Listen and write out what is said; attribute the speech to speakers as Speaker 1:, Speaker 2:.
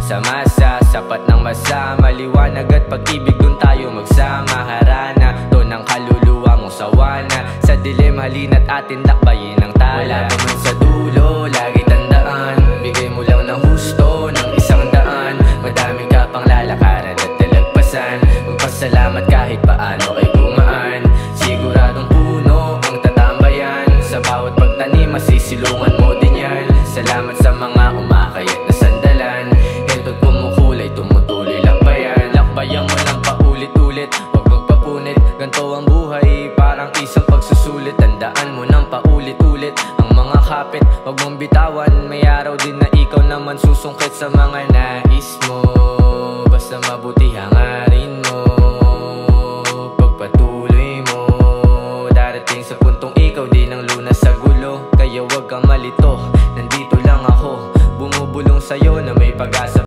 Speaker 1: sa masa, sapat ng masa, maliwanag at pag-ibig, dun tayo magsama. Harana, to ng kaluluwa mong sawana, sa dilim halina't atin lakbayin ang tala. Wala pa man sa dulo, lagi tandaan, bigay mo lang ng husto ng 100. Madaming ka pang lalakaran at talagpasan, magpasalamat kahit paano ay gumaan. Siguradong puno ang tatambayan, sa bawat pagtanim masisilungan mo din yan. Salamat sa mga umakayat na sandalan, heltot kumukulay, tumutuloy lakbayan. Lakbayan mo lang paulit-ulit, huwag magpapunit, ganito ang buhay, parang isang pagsusulit. Tandaan mo nang paulit-ulit ang mga kapit, huwag mong bitawan, may araw din na ikaw naman susungkit sa mga nais mo. Basta mabuti ang